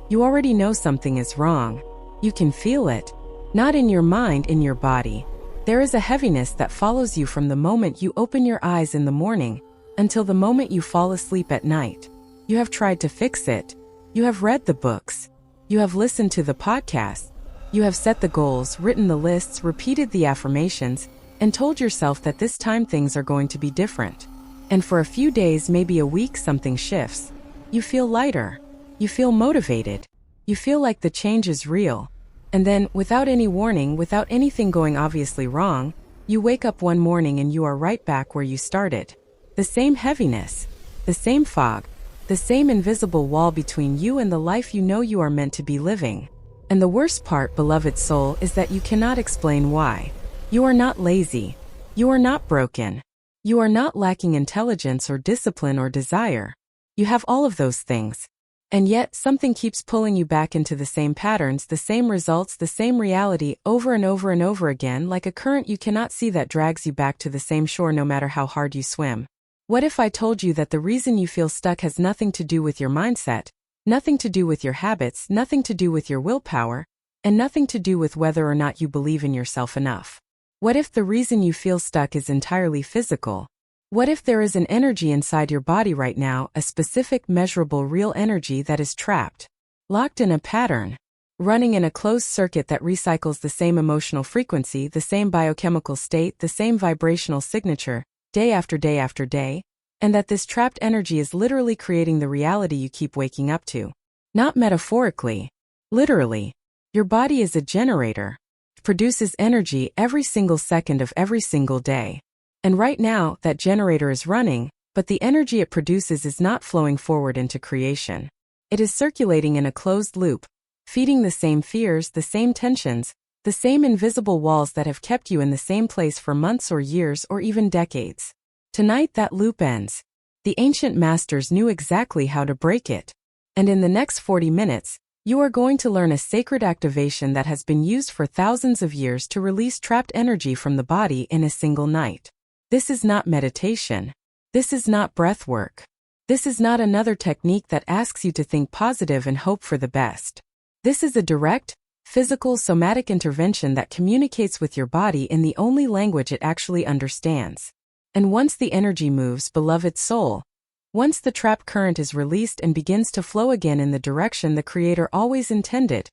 You already know something is wrong. You can feel it. Not in your mind, in your body. There is a heaviness that follows you from the moment you open your eyes in the morning until the moment you fall asleep at night. You have tried to fix it. You have read the books. You have listened to the podcasts. You have set the goals, written the lists, repeated the affirmations, and told yourself that this time things are going to be different. And for a few days, maybe a week, something shifts. You feel lighter. You feel motivated. You feel like the change is real. And then, without any warning, without anything going obviously wrong, you wake up one morning and you are right back where you started. The same heaviness, the same fog, the same invisible wall between you and the life you know you are meant to be living. And the worst part, beloved soul, is that you cannot explain why. You are not lazy. You are not broken. You are not lacking intelligence or discipline or desire. You have all of those things. And yet, something keeps pulling you back into the same patterns, the same results, the same reality, over and over and over again, like a current you cannot see that drags you back to the same shore no matter how hard you swim. What if I told you that the reason you feel stuck has nothing to do with your mindset, nothing to do with your habits, nothing to do with your willpower, and nothing to do with whether or not you believe in yourself enough? What if the reason you feel stuck is entirely physical? What if there is an energy inside your body right now, a specific, measurable, real energy that is trapped, locked in a pattern, running in a closed circuit that recycles the same emotional frequency, the same biochemical state, the same vibrational signature, day after day after day, and that this trapped energy is literally creating the reality you keep waking up to? Not metaphorically, literally. Your body is a generator. It produces energy every single second of every single day. And right now, that generator is running, but the energy it produces is not flowing forward into creation. It is circulating in a closed loop, feeding the same fears, the same tensions, the same invisible walls that have kept you in the same place for months or years or even decades. Tonight that loop ends. The ancient masters knew exactly how to break it. And in the next 40 minutes, you are going to learn a sacred activation that has been used for thousands of years to release trapped energy from the body in a single night. This is not meditation. This is not breath work. This is not another technique that asks you to think positive and hope for the best. This is a direct, physical, somatic intervention that communicates with your body in the only language it actually understands. And once the energy moves, beloved soul, once the trap current is released and begins to flow again in the direction the Creator always intended,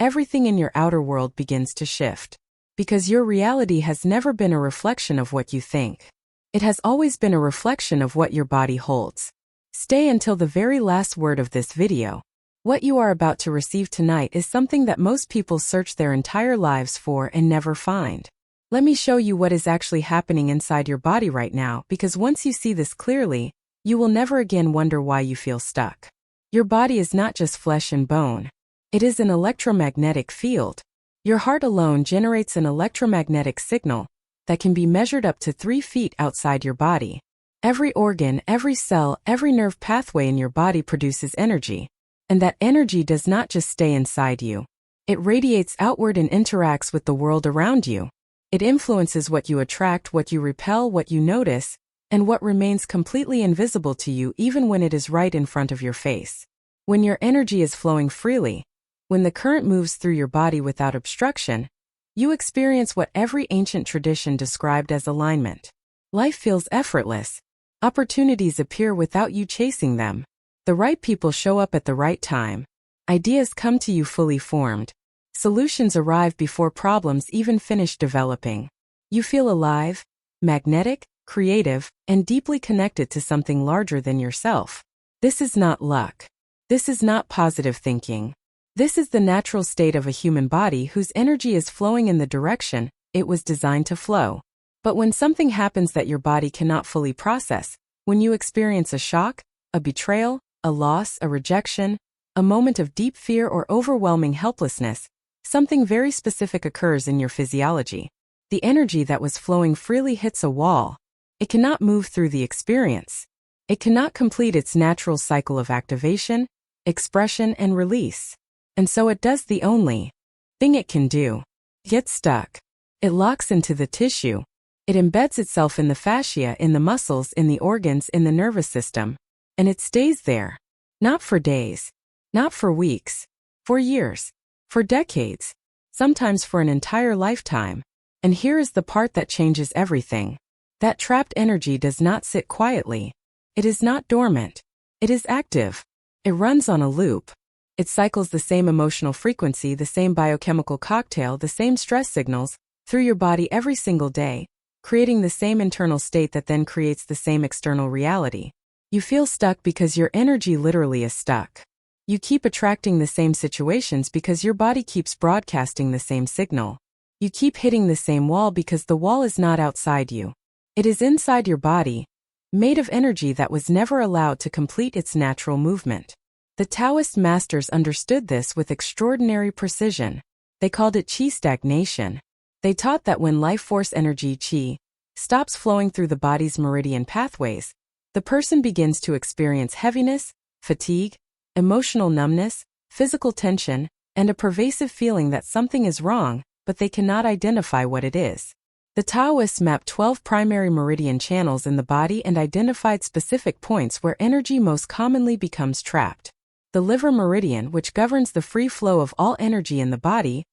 everything in your outer world begins to shift. Because your reality has never been a reflection of what you think. It has always been a reflection of what your body holds. Stay until the very last word of this video. What you are about to receive tonight is something that most people search their entire lives for and never find. Let me show you what is actually happening inside your body right now, because once you see this clearly, you will never again wonder why you feel stuck. Your body is not just flesh and bone. It is an electromagnetic field. Your heart alone generates an electromagnetic signal that can be measured up to 3 feet outside your body. Every organ, every cell, every nerve pathway in your body produces energy. And that energy does not just stay inside you. It radiates outward and interacts with the world around you. It influences what you attract, what you repel, what you notice, and what remains completely invisible to you even when it is right in front of your face. When your energy is flowing freely, when the current moves through your body without obstruction, you experience what every ancient tradition described as alignment. Life feels effortless. Opportunities appear without you chasing them. The right people show up at the right time. Ideas come to you fully formed. Solutions arrive before problems even finish developing. You feel alive, magnetic, creative, and deeply connected to something larger than yourself. This is not luck. This is not positive thinking. This is the natural state of a human body whose energy is flowing in the direction it was designed to flow. But when something happens that your body cannot fully process, when you experience a shock, a betrayal, a loss, a rejection, a moment of deep fear or overwhelming helplessness, something very specific occurs in your physiology. The energy that was flowing freely hits a wall. It cannot move through the experience. It cannot complete its natural cycle of activation, expression, and release. And so it does the only thing it can do. Get stuck. It locks into the tissue. It embeds itself in the fascia, in the muscles, in the organs, in the nervous system. And it stays there. Not for days. Not for weeks. for years, for decades, sometimes for an entire lifetime. And here is the part that changes everything. That trapped energy does not sit quietly. It is not dormant. It is active. It runs on a loop. It cycles the same emotional frequency, the same biochemical cocktail, the same stress signals, through your body every single day, creating the same internal state that then creates the same external reality. You feel stuck because your energy literally is stuck. You keep attracting the same situations because your body keeps broadcasting the same signal. You keep hitting the same wall because the wall is not outside you. It is inside your body, made of energy that was never allowed to complete its natural movement. The Taoist masters understood this with extraordinary precision. They called it qi stagnation. They taught that when life force energy qi stops flowing through the body's meridian pathways, the person begins to experience heaviness, fatigue, emotional numbness, physical tension, and a pervasive feeling that something is wrong, but they cannot identify what it is. The Taoists mapped 12 primary meridian channels in the body and identified specific points where energy most commonly becomes trapped. The liver meridian, which governs the free flow of all energy in the body,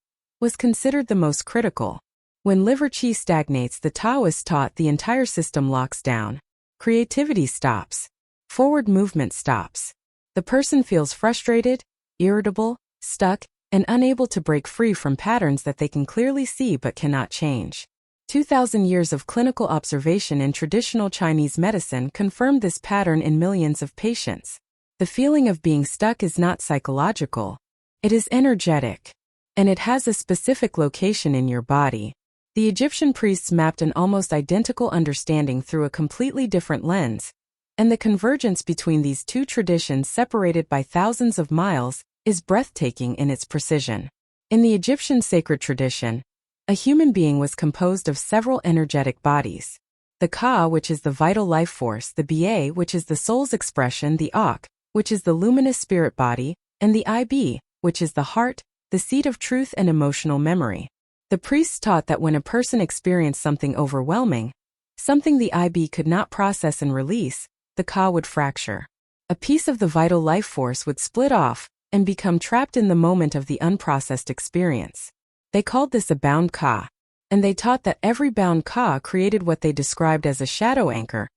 was considered the most critical. When liver qi stagnates, the Taoists taught the entire system locks down. Creativity stops. Forward movement stops. The person feels frustrated, irritable, stuck, and unable to break free from patterns that they can clearly see but cannot change. 2,000 years of clinical observation in traditional Chinese medicine confirmed this pattern in millions of patients. The feeling of being stuck is not psychological. It is energetic. And it has a specific location in your body. The Egyptian priests mapped an almost identical understanding through a completely different lens, and the convergence between these two traditions, separated by thousands of miles, is breathtaking in its precision. In the Egyptian sacred tradition, a human being was composed of several energetic bodies. The Ka, which is the vital life force, the Ba, which is the soul's expression, the Ak, which is the luminous spirit body, and the Ib, which is the heart, the seat of truth and emotional memory. The priests taught that when a person experienced something overwhelming, something the Ib could not process and release, the Ka would fracture. A piece of the vital life force would split off and become trapped in the moment of the unprocessed experience. They called this a bound Ka, and they taught that every bound Ka created what they described as a shadow anchor,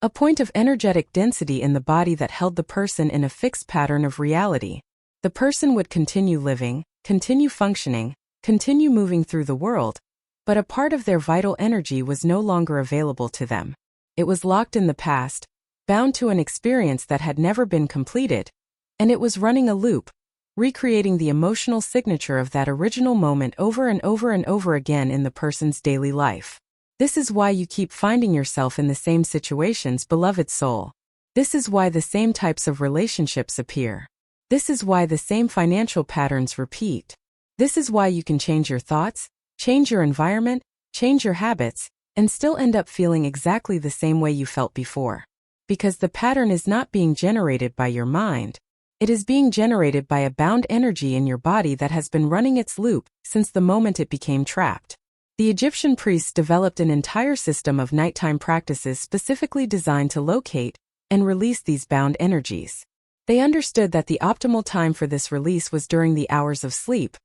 a point of energetic density in the body that held the person in a fixed pattern of reality. The person would continue living, continue functioning, continue moving through the world, but a part of their vital energy was no longer available to them. It was locked in the past, bound to an experience that had never been completed, and it was running a loop, recreating the emotional signature of that original moment over and over and over again in the person's daily life. This is why you keep finding yourself in the same situations, beloved soul. This is why the same types of relationships appear. This is why the same financial patterns repeat. This is why you can change your thoughts, change your environment, change your habits, and still end up feeling exactly the same way you felt before. Because the pattern is not being generated by your mind. It is being generated by a bound energy in your body that has been running its loop since the moment it became trapped. The Egyptian priests developed an entire system of nighttime practices specifically designed to locate and release these bound energies. They understood that the optimal time for this release was during the hours of sleep,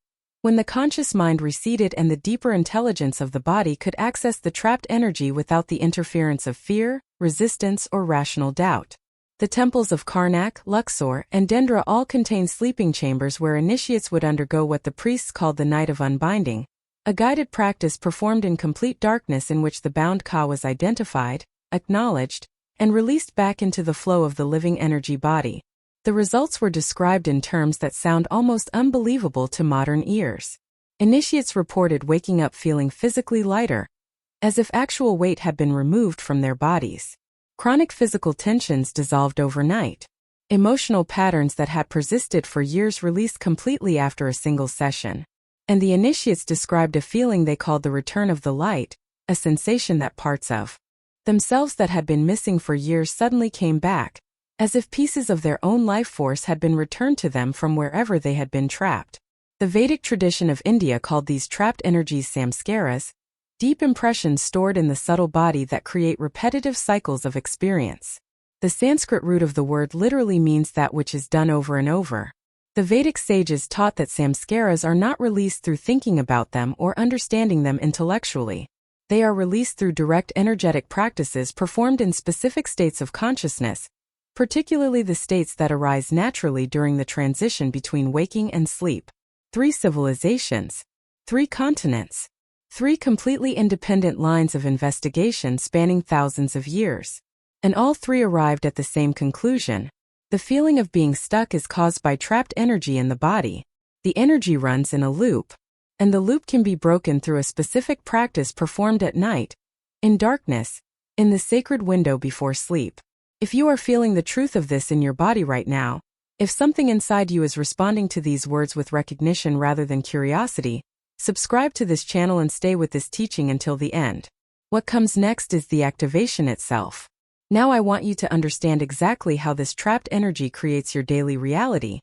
when the conscious mind receded and the deeper intelligence of the body could access the trapped energy without the interference of fear, resistance, or rational doubt. The temples of Karnak, Luxor, and Dendra all contained sleeping chambers where initiates would undergo what the priests called the night of unbinding, a guided practice performed in complete darkness in which the bound Ka was identified, acknowledged, and released back into the flow of the living energy body. The results were described in terms that sound almost unbelievable to modern ears. Initiates reported waking up feeling physically lighter, as if actual weight had been removed from their bodies. Chronic physical tensions dissolved overnight. Emotional patterns that had persisted for years released completely after a single session. And the initiates described a feeling they called the return of the light, a sensation that parts of themselves that had been missing for years suddenly came back, as if pieces of their own life force had been returned to them from wherever they had been trapped. The Vedic tradition of India called these trapped energies samskaras, deep impressions stored in the subtle body that create repetitive cycles of experience. The Sanskrit root of the word literally means that which is done over and over. The Vedic sages taught that samskaras are not released through thinking about them or understanding them intellectually. They are released through direct energetic practices performed in specific states of consciousness, particularly the states that arise naturally during the transition between waking and sleep. 3 civilizations, 3 continents, 3 completely independent lines of investigation spanning thousands of years. And all 3 arrived at the same conclusion. The feeling of being stuck is caused by trapped energy in the body. The energy runs in a loop, and the loop can be broken through a specific practice performed at night, in darkness, in the sacred window before sleep. If you are feeling the truth of this in your body right now, if something inside you is responding to these words with recognition rather than curiosity, subscribe to this channel and stay with this teaching until the end. What comes next is the activation itself. Now I want you to understand exactly how this trapped energy creates your daily reality,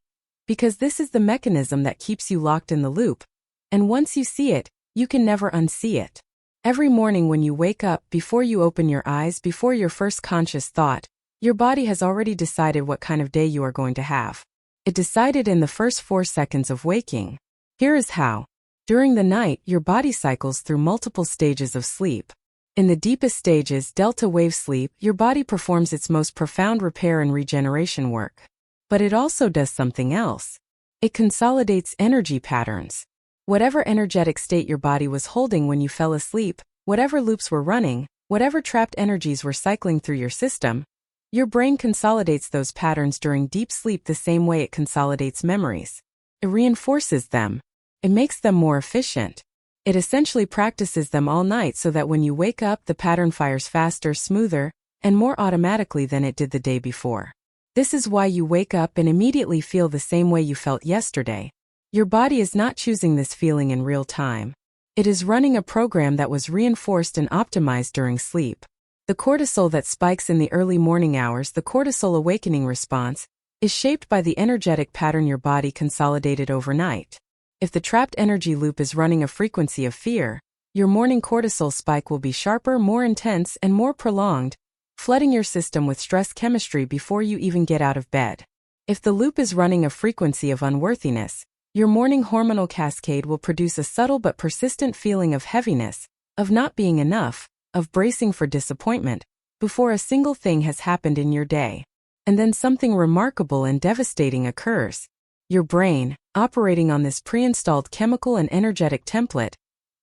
because this is the mechanism that keeps you locked in the loop, and once you see it, you can never unsee it. Every morning when you wake up, before you open your eyes, before your first conscious thought, your body has already decided what kind of day you are going to have. It decided in the first 4 seconds of waking. Here is how. During the night, your body cycles through multiple stages of sleep. In the deepest stages, delta wave sleep, your body performs its most profound repair and regeneration work. But it also does something else. It consolidates energy patterns. Whatever energetic state your body was holding when you fell asleep, whatever loops were running, whatever trapped energies were cycling through your system, your brain consolidates those patterns during deep sleep the same way it consolidates memories. It reinforces them. It makes them more efficient. It essentially practices them all night so that when you wake up, the pattern fires faster, smoother, and more automatically than it did the day before. This is why you wake up and immediately feel the same way you felt yesterday. Your body is not choosing this feeling in real time. It is running a program that was reinforced and optimized during sleep. The cortisol that spikes in the early morning hours, the cortisol awakening response, is shaped by the energetic pattern your body consolidated overnight. If the trapped energy loop is running a frequency of fear, your morning cortisol spike will be sharper, more intense, and more prolonged, flooding your system with stress chemistry before you even get out of bed. If the loop is running a frequency of unworthiness, your morning hormonal cascade will produce a subtle but persistent feeling of heaviness, of not being enough, of bracing for disappointment, before a single thing has happened in your day. And then something remarkable and devastating occurs. Your brain, operating on this pre-installed chemical and energetic template,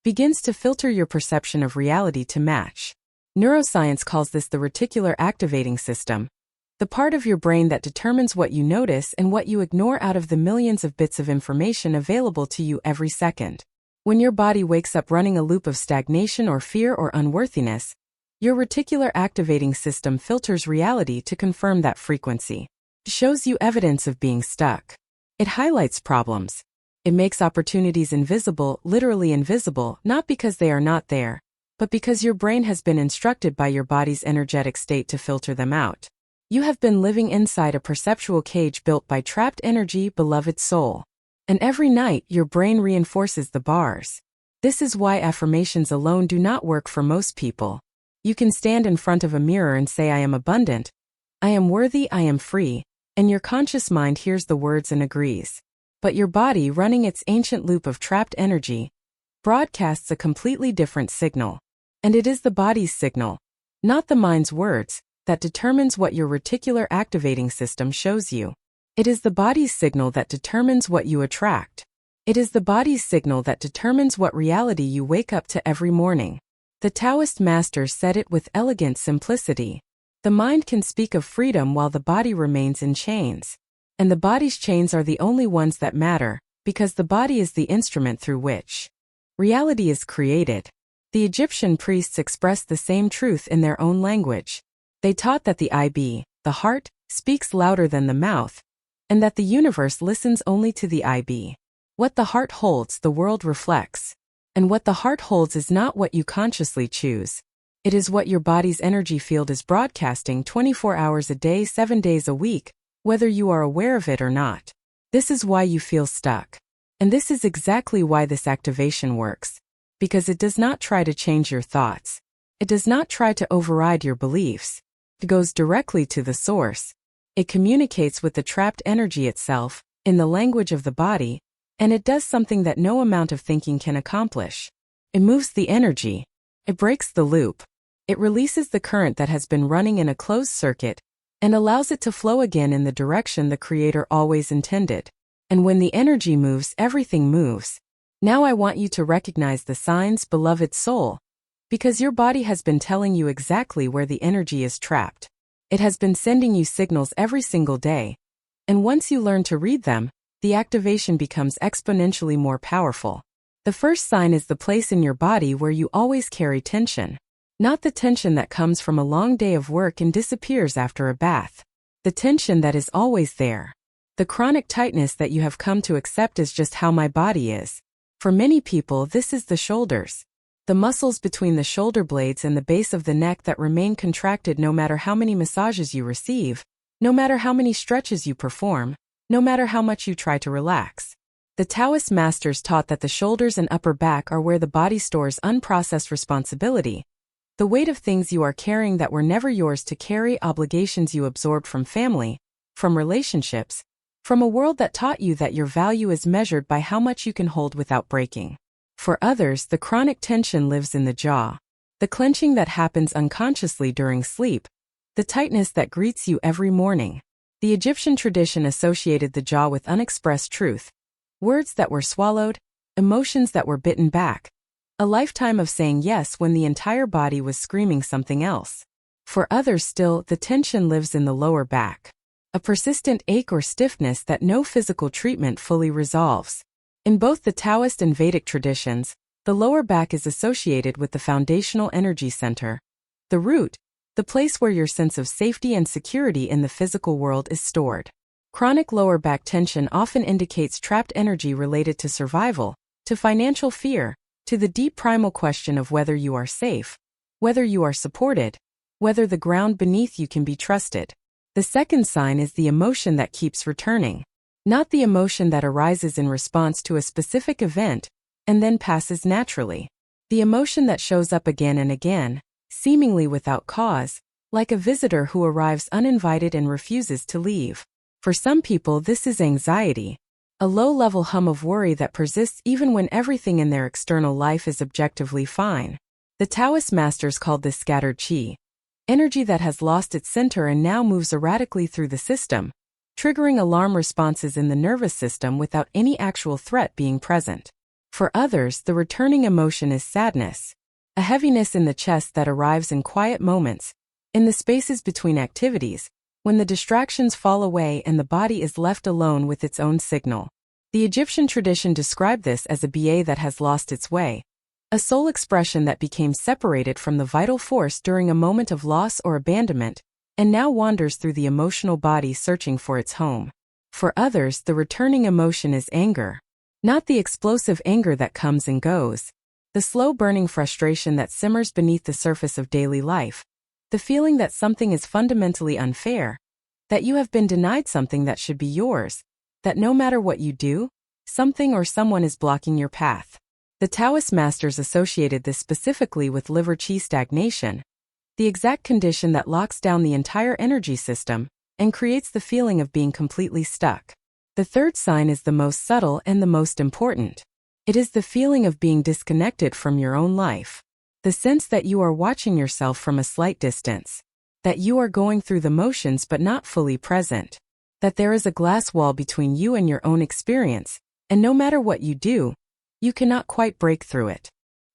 begins to filter your perception of reality to match. Neuroscience calls this the reticular activating system, the part of your brain that determines what you notice and what you ignore out of the millions of bits of information available to you every second. When your body wakes up running a loop of stagnation or fear or unworthiness, your reticular activating system filters reality to confirm that frequency. It shows you evidence of being stuck. It highlights problems. It makes opportunities invisible, literally invisible, not because they are not there, but because your brain has been instructed by your body's energetic state to filter them out. You have been living inside a perceptual cage built by trapped energy, beloved soul. And every night, your brain reinforces the bars. This is why affirmations alone do not work for most people. You can stand in front of a mirror and say, I am abundant, I am worthy, I am free, and your conscious mind hears the words and agrees. But your body, running its ancient loop of trapped energy, broadcasts a completely different signal. And it is the body's signal, not the mind's words, that determines what your reticular activating system shows you. It is the body's signal that determines what you attract. It is the body's signal that determines what reality you wake up to every morning. The Taoist masters said it with elegant simplicity. The mind can speak of freedom while the body remains in chains. And the body's chains are the only ones that matter, because the body is the instrument through which reality is created. The Egyptian priests expressed the same truth in their own language. They taught that the IB, the heart, speaks louder than the mouth, and that the universe listens only to the IB. What the heart holds, the world reflects. And what the heart holds is not what you consciously choose. It is what your body's energy field is broadcasting 24 hours a day, 7 days a week, whether you are aware of it or not. This is why you feel stuck. And this is exactly why this activation works. Because it does not try to change your thoughts. It does not try to override your beliefs. It goes directly to the source. It communicates with the trapped energy itself, in the language of the body, and it does something that no amount of thinking can accomplish. It moves the energy. It breaks the loop. It releases the current that has been running in a closed circuit and allows it to flow again in the direction the Creator always intended. And when the energy moves, everything moves. Now I want you to recognize the signs, beloved soul, because your body has been telling you exactly where the energy is trapped. It has been sending you signals every single day. And once you learn to read them, the activation becomes exponentially more powerful. The first sign is the place in your body where you always carry tension. Not the tension that comes from a long day of work and disappears after a bath. The tension that is always there. The chronic tightness that you have come to accept as just how my body is. For many people, this is the shoulders. The muscles between the shoulder blades and the base of the neck that remain contracted no matter how many massages you receive, no matter how many stretches you perform, no matter how much you try to relax. The Taoist masters taught that the shoulders and upper back are where the body stores unprocessed responsibility, the weight of things you are carrying that were never yours to carry, obligations you absorbed from family, from relationships, from a world that taught you that your value is measured by how much you can hold without breaking. For others, the chronic tension lives in the jaw, the clenching that happens unconsciously during sleep, the tightness that greets you every morning. The Egyptian tradition associated the jaw with unexpressed truth, words that were swallowed, emotions that were bitten back, a lifetime of saying yes when the entire body was screaming something else. For others still, the tension lives in the lower back, a persistent ache or stiffness that no physical treatment fully resolves. In both the Taoist and Vedic traditions, the lower back is associated with the foundational energy center, the root, the place where your sense of safety and security in the physical world is stored. Chronic lower back tension often indicates trapped energy related to survival, to financial fear, to the deep primal question of whether you are safe, whether you are supported, whether the ground beneath you can be trusted. The second sign is the emotion that keeps returning. Not the emotion that arises in response to a specific event and then passes naturally. The emotion that shows up again and again, seemingly without cause, like a visitor who arrives uninvited and refuses to leave. For some people, this is anxiety, a low-level hum of worry that persists even when everything in their external life is objectively fine. The Taoist masters called this scattered qi, energy that has lost its center and now moves erratically through the system, triggering alarm responses in the nervous system without any actual threat being present. For others, the returning emotion is sadness, a heaviness in the chest that arrives in quiet moments, in the spaces between activities, when the distractions fall away and the body is left alone with its own signal. The Egyptian tradition described this as a ba that has lost its way, a soul expression that became separated from the vital force during a moment of loss or abandonment, and now wanders through the emotional body searching for its home. For others, the returning emotion is anger. Not the explosive anger that comes and goes, the slow-burning frustration that simmers beneath the surface of daily life, the feeling that something is fundamentally unfair, that you have been denied something that should be yours, that no matter what you do, something or someone is blocking your path. The Taoist masters associated this specifically with liver qi stagnation, the exact condition that locks down the entire energy system and creates the feeling of being completely stuck. The third sign is the most subtle and the most important. It is the feeling of being disconnected from your own life. The sense that you are watching yourself from a slight distance, that you are going through the motions but not fully present, that there is a glass wall between you and your own experience, and no matter what you do, you cannot quite break through it.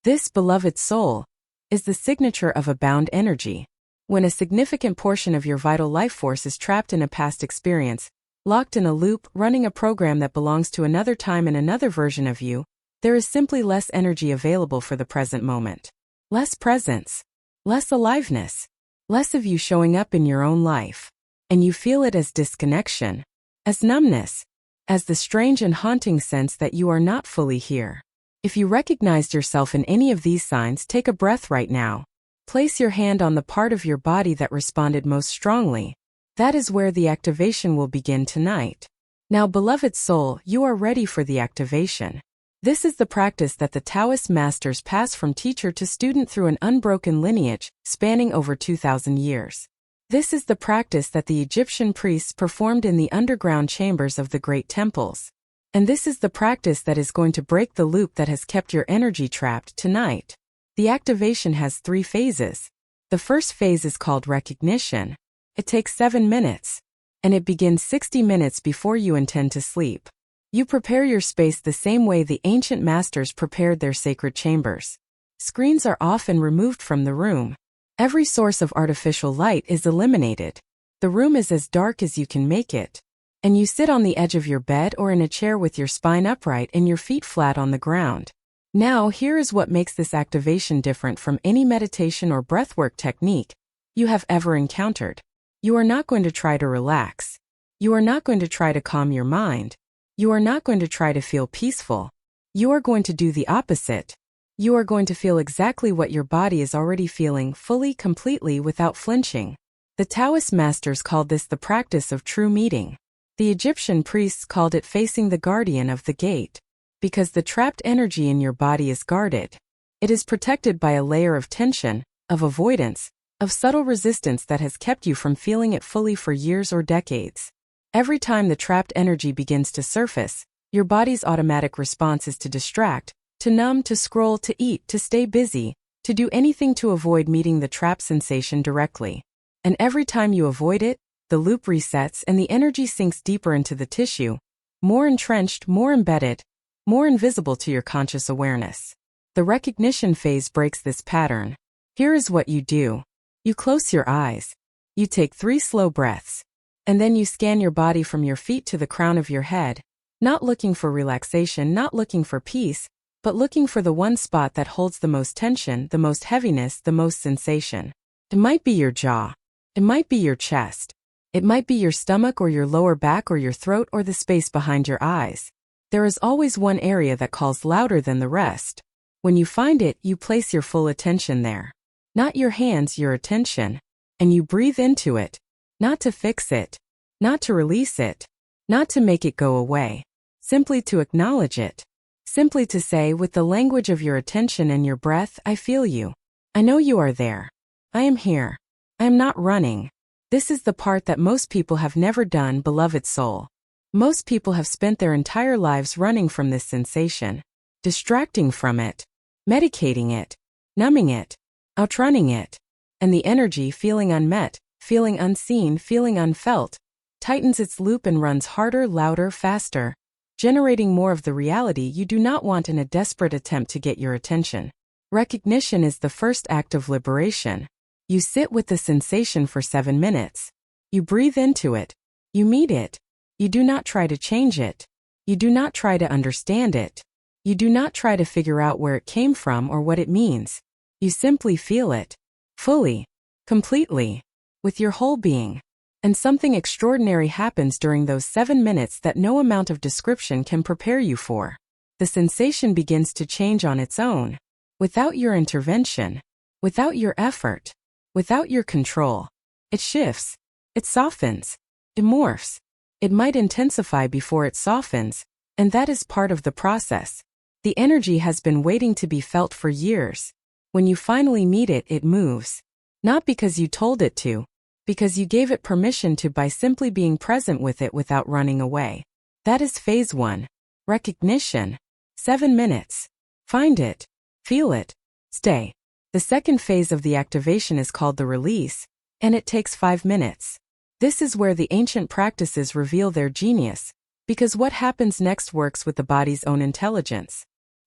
This, beloved soul, is the signature of a bound energy. When a significant portion of your vital life force is trapped in a past experience, locked in a loop, running a program that belongs to another time and another version of you, there is simply less energy available for the present moment. Less presence, less aliveness, less of you showing up in your own life. And you feel it as disconnection, as numbness, as the strange and haunting sense that you are not fully here. If you recognized yourself in any of these signs, take a breath right now. Place your hand on the part of your body that responded most strongly. That is where the activation will begin tonight. Now, beloved soul, you are ready for the activation. This is the practice that the Taoist masters pass from teacher to student through an unbroken lineage, spanning over 2,000 years. This is the practice that the Egyptian priests performed in the underground chambers of the great temples. And this is the practice that is going to break the loop that has kept your energy trapped tonight. The activation has 3 phases. The first phase is called recognition. It takes 7 minutes. And it begins 60 minutes before you intend to sleep. You prepare your space the same way the ancient masters prepared their sacred chambers. Screens are often removed from the room. Every source of artificial light is eliminated. The room is as dark as you can make it. And you sit on the edge of your bed or in a chair with your spine upright and your feet flat on the ground. Now, here is what makes this activation different from any meditation or breathwork technique you have ever encountered. You are not going to try to relax. You are not going to try to calm your mind. You are not going to try to feel peaceful. You are going to do the opposite. You are going to feel exactly what your body is already feeling, fully, completely, without flinching. The Taoist masters called this the practice of true meeting. The Egyptian priests called it facing the guardian of the gate. Because the trapped energy in your body is guarded. It is protected by a layer of tension, of avoidance, of subtle resistance that has kept you from feeling it fully for years or decades. Every time the trapped energy begins to surface, your body's automatic response is to distract, to numb, to scroll, to eat, to stay busy, to do anything to avoid meeting the trapped sensation directly. And every time you avoid it, the loop resets and the energy sinks deeper into the tissue, more entrenched, more embedded, more invisible to your conscious awareness. The recognition phase breaks this pattern. Here is what you do. You close your eyes. You take 3 slow breaths. And then you scan your body from your feet to the crown of your head, not looking for relaxation, not looking for peace, but looking for the one spot that holds the most tension, the most heaviness, the most sensation. It might be your jaw. It might be your chest. It might be your stomach or your lower back or your throat or the space behind your eyes. There is always one area that calls louder than the rest. When you find it, you place your full attention there. Not your hands, your attention. And you breathe into it. Not to fix it. Not to release it. Not to make it go away. Simply to acknowledge it. Simply to say with the language of your attention and your breath, I feel you. I know you are there. I am here. I am not running. This is the part that most people have never done, beloved soul. Most people have spent their entire lives running from this sensation, distracting from it, medicating it, numbing it, outrunning it. And the energy, feeling unmet, feeling unseen, feeling unfelt, tightens its loop and runs harder, louder, faster, generating more of the reality you do not want in a desperate attempt to get your attention. Recognition is the first act of liberation. You sit with the sensation for 7 minutes. You breathe into it. You meet it. You do not try to change it. You do not try to understand it. You do not try to figure out where it came from or what it means. You simply feel it. Fully. Completely. With your whole being. And something extraordinary happens during those 7 minutes that no amount of description can prepare you for. The sensation begins to change on its own. Without your intervention. Without your effort. Without your control. It shifts. It softens. It morphs. It might intensify before it softens, and that is part of the process. The energy has been waiting to be felt for years. When you finally meet it, it moves. Not because you told it to, because you gave it permission to by simply being present with it without running away. That is phase 1. Recognition. 7 minutes. Find it. Feel it. Stay. The second phase of the activation is called the release, and it takes 5 minutes. This is where the ancient practices reveal their genius, because what happens next works with the body's own intelligence.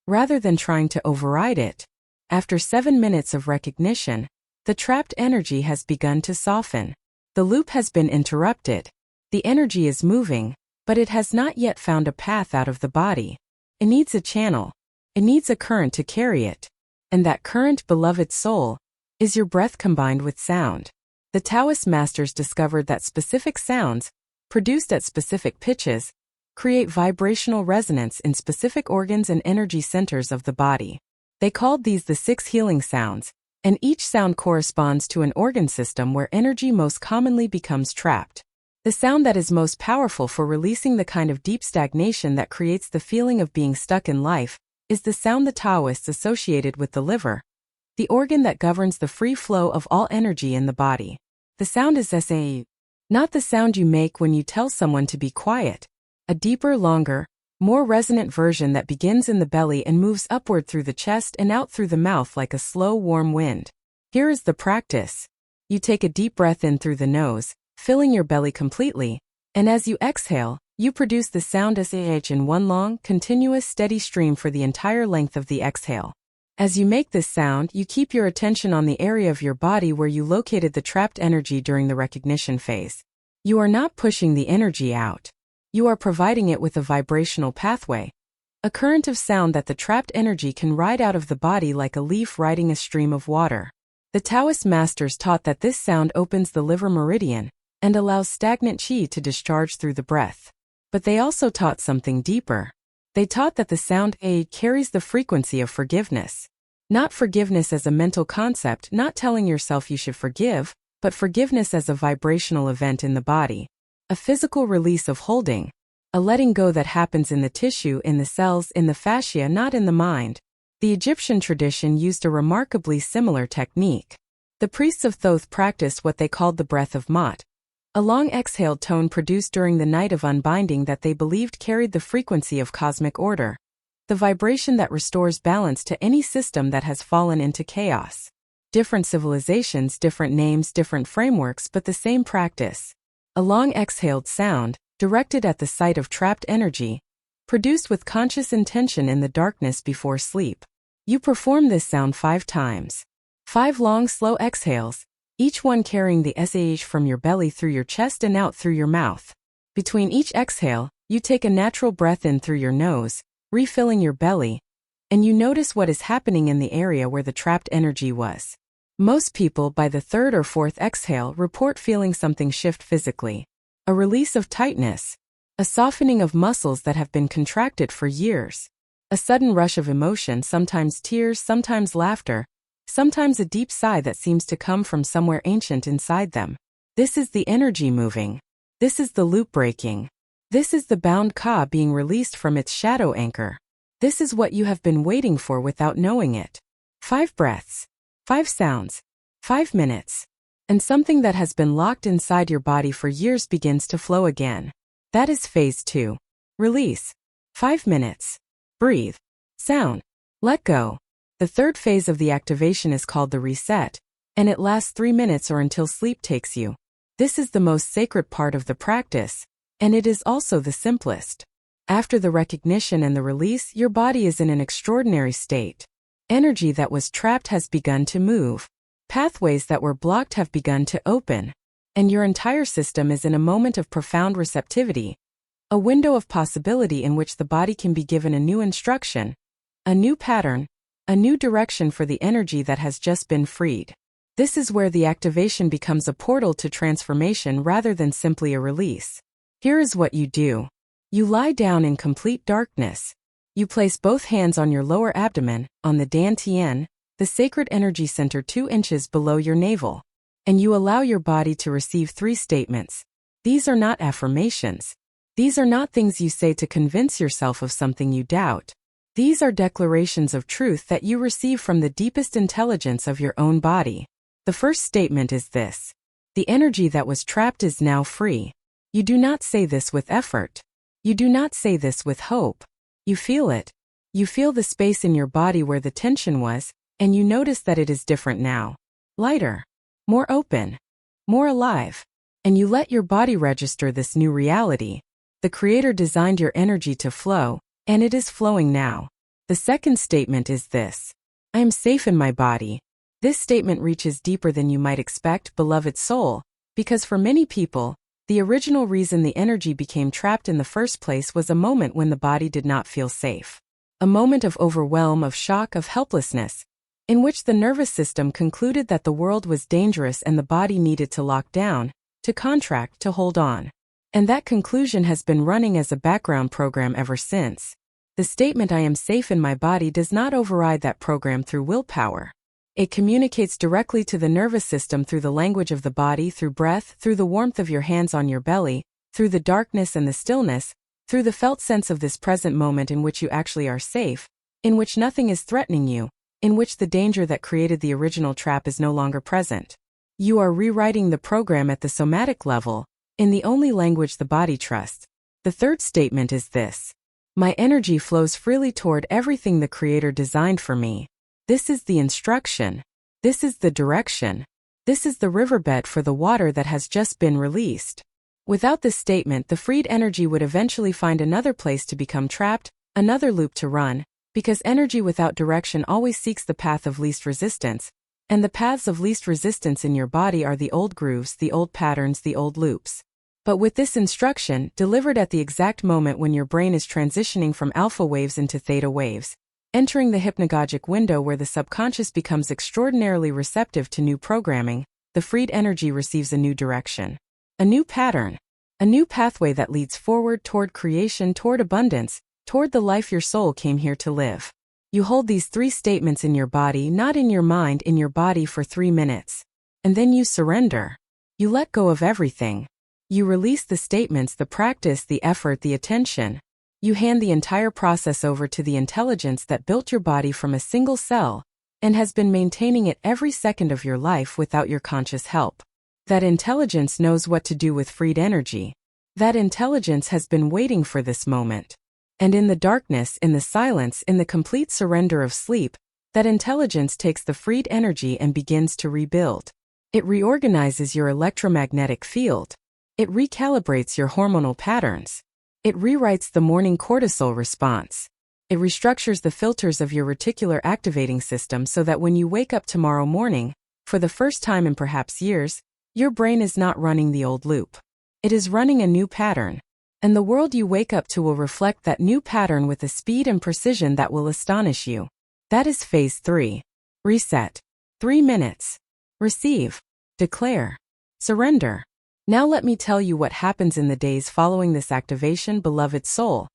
Rather than trying to override it, after 7 minutes of recognition, the trapped energy has begun to soften. The loop has been interrupted. The energy is moving, but it has not yet found a path out of the body. It needs a channel. It needs a current to carry it. And that current, beloved soul, is your breath combined with sound. The Taoist masters discovered that specific sounds, produced at specific pitches, create vibrational resonance in specific organs and energy centers of the body. They called these the 6 healing sounds, and each sound corresponds to an organ system where energy most commonly becomes trapped. The sound that is most powerful for releasing the kind of deep stagnation that creates the feeling of being stuck in life is the sound the Taoists associated with the liver, the organ that governs the free flow of all energy in the body. The sound is sa, not the sound you make when you tell someone to be quiet. A deeper, longer, more resonant version that begins in the belly and moves upward through the chest and out through the mouth like a slow, warm wind. Here is the practice. You take a deep breath in through the nose, filling your belly completely, and as you exhale, you produce the sound SAH in one long, continuous, steady stream for the entire length of the exhale. As you make this sound, you keep your attention on the area of your body where you located the trapped energy during the recognition phase. You are not pushing the energy out. You are providing it with a vibrational pathway, a current of sound that the trapped energy can ride out of the body like a leaf riding a stream of water. The Taoist masters taught that this sound opens the liver meridian and allows stagnant qi to discharge through the breath. But they also taught something deeper. They taught that the sound A carries the frequency of forgiveness. Not forgiveness as a mental concept, not telling yourself you should forgive, but forgiveness as a vibrational event in the body. A physical release of holding. A letting go that happens in the tissue, in the cells, in the fascia, not in the mind. The Egyptian tradition used a remarkably similar technique. The priests of Thoth practiced what they called the breath of Mot, a long exhaled tone produced during the night of unbinding that they believed carried the frequency of cosmic order, the vibration that restores balance to any system that has fallen into chaos. Different civilizations, different names, different frameworks, but the same practice. A long exhaled sound, directed at the site of trapped energy, produced with conscious intention in the darkness before sleep. You perform this sound 5 times. 5 long, slow exhales, each one carrying the SAH from your belly through your chest and out through your mouth. Between each exhale, you take a natural breath in through your nose, refilling your belly, and you notice what is happening in the area where the trapped energy was. Most people, by the 3rd or 4th exhale, report feeling something shift physically. A release of tightness, a softening of muscles that have been contracted for years, a sudden rush of emotion, sometimes tears, sometimes laughter, sometimes a deep sigh that seems to come from somewhere ancient inside them. This is the energy moving. This is the loop breaking. This is the bound ka being released from its shadow anchor. This is what you have been waiting for without knowing it. 5 breaths, 5 sounds, 5 minutes, and something that has been locked inside your body for years begins to flow again. That is phase 2. Release. 5 minutes. Breathe. Sound. Let go. The 3rd phase of the activation is called the reset, and it lasts 3 minutes or until sleep takes you. This is the most sacred part of the practice, and it is also the simplest. After the recognition and the release, your body is in an extraordinary state. Energy that was trapped has begun to move. Pathways that were blocked have begun to open. And your entire system is in a moment of profound receptivity, a window of possibility in which the body can be given a new instruction, a new pattern, a new direction for the energy that has just been freed. This is where the activation becomes a portal to transformation rather than simply a release. Here is what you do. You lie down in complete darkness. You place both hands on your lower abdomen, on the dantian, the sacred energy center 2 inches below your navel, and you allow your body to receive 3 statements. These are not affirmations. These are not things you say to convince yourself of something you doubt. These are declarations of truth that you receive from the deepest intelligence of your own body. The first statement is this: the energy that was trapped is now free. You do not say this with effort. You do not say this with hope. You feel it. You feel the space in your body where the tension was, and you notice that it is different now. Lighter. More open. More alive. And you let your body register this new reality. The Creator designed your energy to flow, and it is flowing now. The second statement is this: I am safe in my body. This statement reaches deeper than you might expect, beloved soul, because for many people, the original reason the energy became trapped in the first place was a moment when the body did not feel safe. A moment of overwhelm, of shock, of helplessness, in which the nervous system concluded that the world was dangerous and the body needed to lock down, to contract, to hold on. And that conclusion has been running as a background program ever since. The statement "I am safe in my body" does not override that program through willpower. It communicates directly to the nervous system through the language of the body, through breath, through the warmth of your hands on your belly, through the darkness and the stillness, through the felt sense of this present moment in which you actually are safe, in which nothing is threatening you, in which the danger that created the original trap is no longer present. You are rewriting the program at the somatic level, in the only language the body trusts. The third statement is this: my energy flows freely toward everything the Creator designed for me. This is the instruction. This is the direction. This is the riverbed for the water that has just been released. Without this statement, the freed energy would eventually find another place to become trapped, another loop to run, because energy without direction always seeks the path of least resistance, and the paths of least resistance in your body are the old grooves, the old patterns, the old loops. But with this instruction, delivered at the exact moment when your brain is transitioning from alpha waves into theta waves, entering the hypnagogic window where the subconscious becomes extraordinarily receptive to new programming, the freed energy receives a new direction, a new pattern, a new pathway that leads forward toward creation, toward abundance, toward the life your soul came here to live. You hold these 3 statements in your body, not in your mind, in your body for 3 minutes. And then you surrender. You let go of everything. You release the statements, the practice, the effort, the attention. You hand the entire process over to the intelligence that built your body from a single cell and has been maintaining it every second of your life without your conscious help. That intelligence knows what to do with freed energy. That intelligence has been waiting for this moment. And in the darkness, in the silence, in the complete surrender of sleep, that intelligence takes the freed energy and begins to rebuild. It reorganizes your electromagnetic field. It recalibrates your hormonal patterns. It rewrites the morning cortisol response. It restructures the filters of your reticular activating system so that when you wake up tomorrow morning, for the first time in perhaps years, your brain is not running the old loop. It is running a new pattern. And the world you wake up to will reflect that new pattern with a speed and precision that will astonish you. That is phase 3. Reset. 3 minutes. Receive. Declare. Surrender. Now let me tell you what happens in the days following this activation, beloved soul.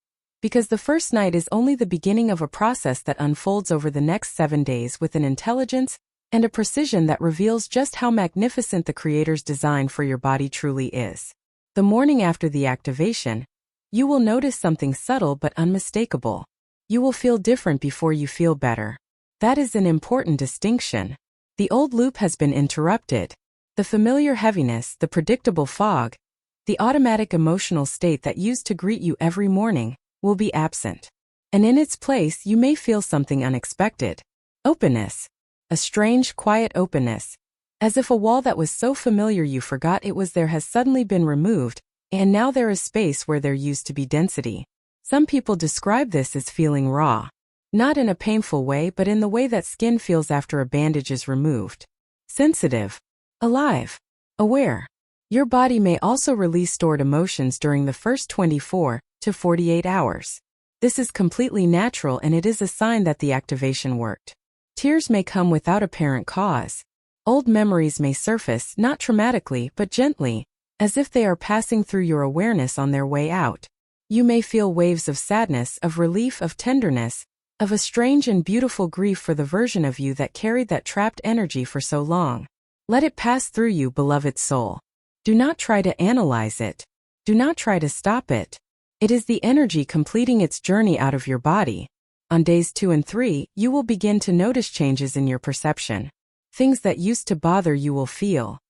Because the first night is only the beginning of a process that unfolds over the next 7 days with an intelligence and a precision that reveals just how magnificent the Creator's design for your body truly is. The morning after the activation, you will notice something subtle but unmistakable. You will feel different before you feel better. That is an important distinction. The old loop has been interrupted. The familiar heaviness, the predictable fog, the automatic emotional state that used to greet you every morning, will be absent. And in its place, you may feel something unexpected. Openness. A strange, quiet openness. As if a wall that was so familiar you forgot it was there has suddenly been removed, and now there is space where there used to be density. Some people describe this as feeling raw. Not in a painful way, but in the way that skin feels after a bandage is removed. Sensitive. Alive. Aware. Your body may also release stored emotions during the first 24 to 48 hours. This is completely natural and it is a sign that the activation worked. Tears may come without apparent cause. Old memories may surface, not traumatically, but gently, as if they are passing through your awareness on their way out. You may feel waves of sadness, of relief, of tenderness, of a strange and beautiful grief for the version of you that carried that trapped energy for so long. Let it pass through you, beloved soul. Do not try to analyze it. Do not try to stop it. It is the energy completing its journey out of your body. On days 2 and 3, you will begin to notice changes in your perception. Things that used to bother you will feel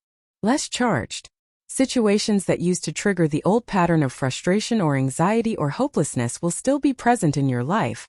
less charged. Situations that used to trigger the old pattern of frustration or anxiety or hopelessness will still be present in your life,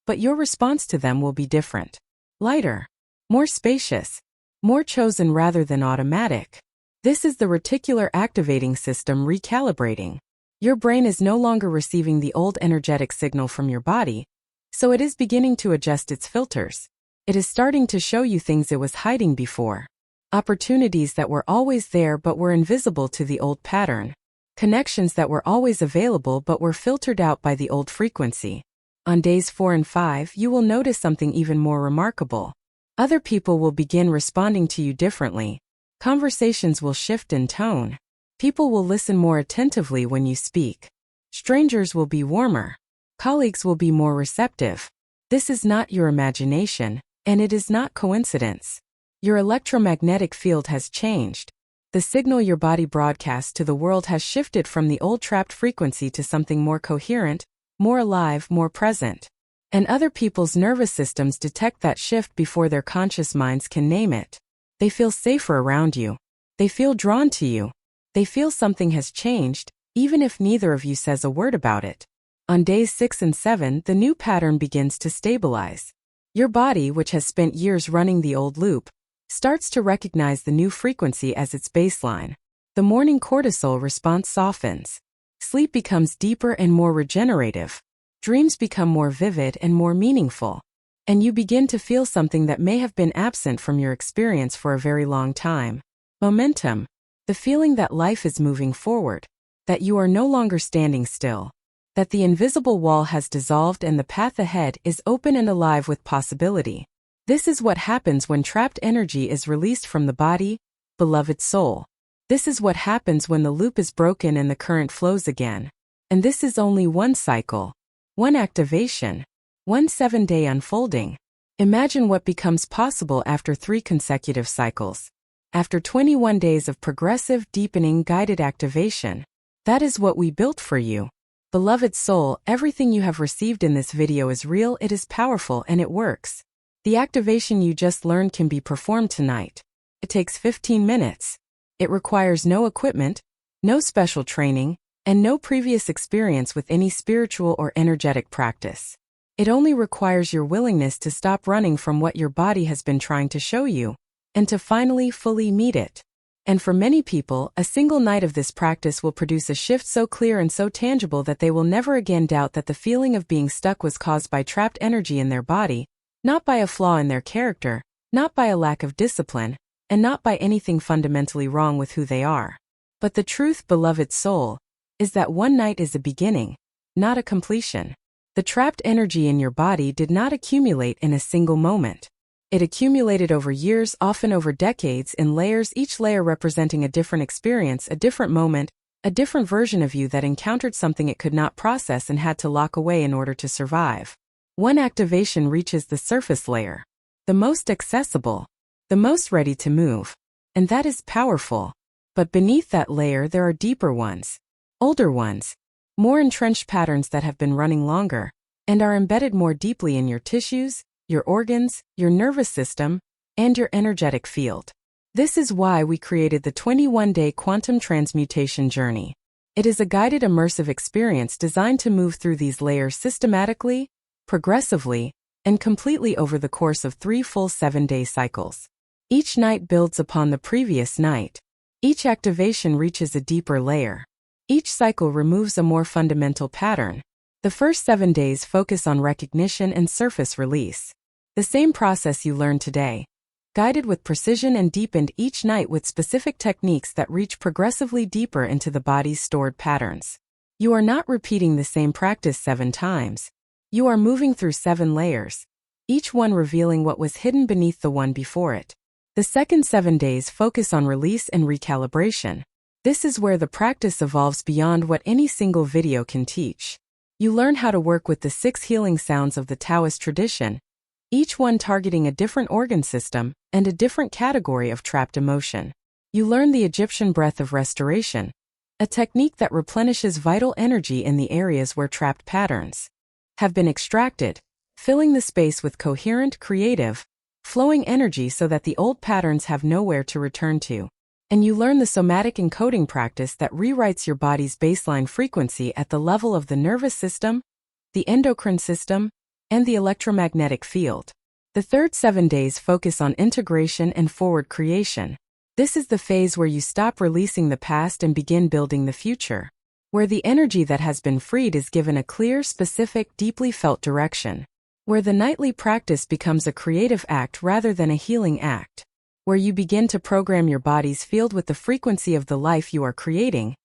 but your response to them will be different. Lighter. More spacious. More chosen rather than automatic. This is the reticular activating system recalibrating. Your brain is no longer receiving the old energetic signal from your body, so it is beginning to adjust its filters. It is starting to show you things it was hiding before. Opportunities that were always there but were invisible to the old pattern. Connections that were always available but were filtered out by the old frequency. On days 4 and 5, you will notice something even more remarkable. Other people will begin responding to you differently. Conversations will shift in tone. People will listen more attentively when you speak. Strangers will be warmer. Colleagues will be more receptive. This is not your imagination, and it is not coincidence. Your electromagnetic field has changed. The signal your body broadcasts to the world has shifted from the old trapped frequency to something more coherent, more alive, more present. And other people's nervous systems detect that shift before their conscious minds can name it. They feel safer around you. They feel drawn to you. They feel something has changed, even if neither of you says a word about it. On days 6 and 7, the new pattern begins to stabilize. Your body, which has spent years running the old loop, starts to recognize the new frequency as its baseline. The morning cortisol response softens. Sleep becomes deeper and more regenerative. Dreams become more vivid and more meaningful. And you begin to feel something that may have been absent from your experience for a very long time. Momentum. The feeling that life is moving forward. That you are no longer standing still. That the invisible wall has dissolved and the path ahead is open and alive with possibility. This is what happens when trapped energy is released from the body, beloved soul. This is what happens when the loop is broken and the current flows again. And this is only one cycle. One activation. One 7-day unfolding. Imagine what becomes possible after 3 consecutive cycles. After 21 days of progressive, deepening, guided activation. That is what we built for you. Beloved soul, everything you have received in this video is real, it is powerful, and it works. The activation you just learned can be performed tonight. It takes 15 minutes. It requires no equipment, no special training, and no previous experience with any spiritual or energetic practice. It only requires your willingness to stop running from what your body has been trying to show you, and to finally fully meet it. And for many people, a single night of this practice will produce a shift so clear and so tangible that they will never again doubt that the feeling of being stuck was caused by trapped energy in their body, not by a flaw in their character, not by a lack of discipline, and not by anything fundamentally wrong with who they are. But the truth, beloved soul, is that one night is a beginning, not a completion. The trapped energy in your body did not accumulate in a single moment. It accumulated over years, often over decades, in layers, each layer representing a different experience, a different moment, a different version of you that encountered something it could not process and had to lock away in order to survive. One activation reaches the surface layer, the most accessible, the most ready to move, and that is powerful. But beneath that layer there are deeper ones, older ones, more entrenched patterns that have been running longer, and are embedded more deeply in your tissues, your organs, your nervous system, and your energetic field. This is why we created the 21-day quantum transmutation journey. It is a guided immersive experience designed to move through these layers systematically, progressively, and completely over the course of 3 full 7-day cycles. Each night builds upon the previous night. Each activation reaches a deeper layer. Each cycle removes a more fundamental pattern. The first 7 days focus on recognition and surface release. The same process you learned today, guided with precision and deepened each night with specific techniques that reach progressively deeper into the body's stored patterns. You are not repeating the same practice 7 times. You are moving through 7 layers, each one revealing what was hidden beneath the one before it. The second 7 days focus on release and recalibration. This is where the practice evolves beyond what any single video can teach. You learn how to work with the 6 healing sounds of the Taoist tradition, each one targeting a different organ system and a different category of trapped emotion. You learn the Egyptian breath of restoration, a technique that replenishes vital energy in the areas where trapped patterns have been extracted, filling the space with coherent, creative, flowing energy so that the old patterns have nowhere to return to. And you learn the somatic encoding practice that rewrites your body's baseline frequency at the level of the nervous system, the endocrine system, and the electromagnetic field. The third 7 days focus on integration and forward creation. This is the phase where you stop releasing the past and begin building the future, where the energy that has been freed is given a clear, specific, deeply felt direction, where the nightly practice becomes a creative act rather than a healing act, where you begin to program your body's field with the frequency of the life you are creating,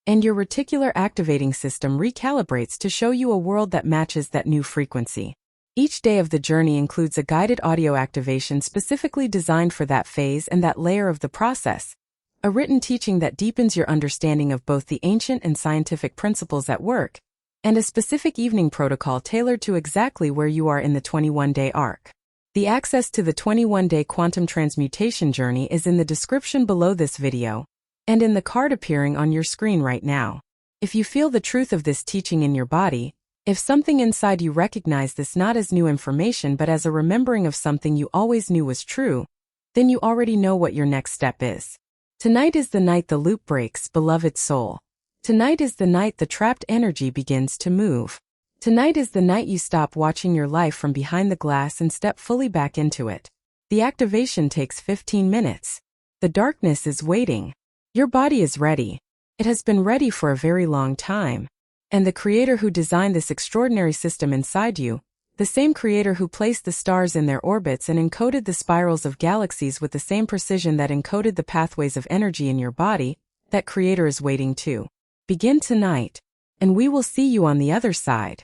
and your reticular activating system recalibrates to show you a world that matches that new frequency. Each day of the journey includes a guided audio activation specifically designed for that phase and that layer of the process, a written teaching that deepens your understanding of both the ancient and scientific principles at work, and a specific evening protocol tailored to exactly where you are in the 21-day arc. The access to the 21-day quantum transmutation journey is in the description below this video, and in the card appearing on your screen right now. If you feel the truth of this teaching in your body, if something inside you recognize this not as new information but as a remembering of something you always knew was true, then you already know what your next step is. Tonight is the night the loop breaks, beloved soul. Tonight is the night the trapped energy begins to move. Tonight is the night you stop watching your life from behind the glass and step fully back into it. The activation takes 15 minutes. The darkness is waiting. Your body is ready. It has been ready for a very long time. And the creator who designed this extraordinary system inside you, the same creator who placed the stars in their orbits and encoded the spirals of galaxies with the same precision that encoded the pathways of energy in your body, that creator is waiting too. Begin tonight, and we will see you on the other side.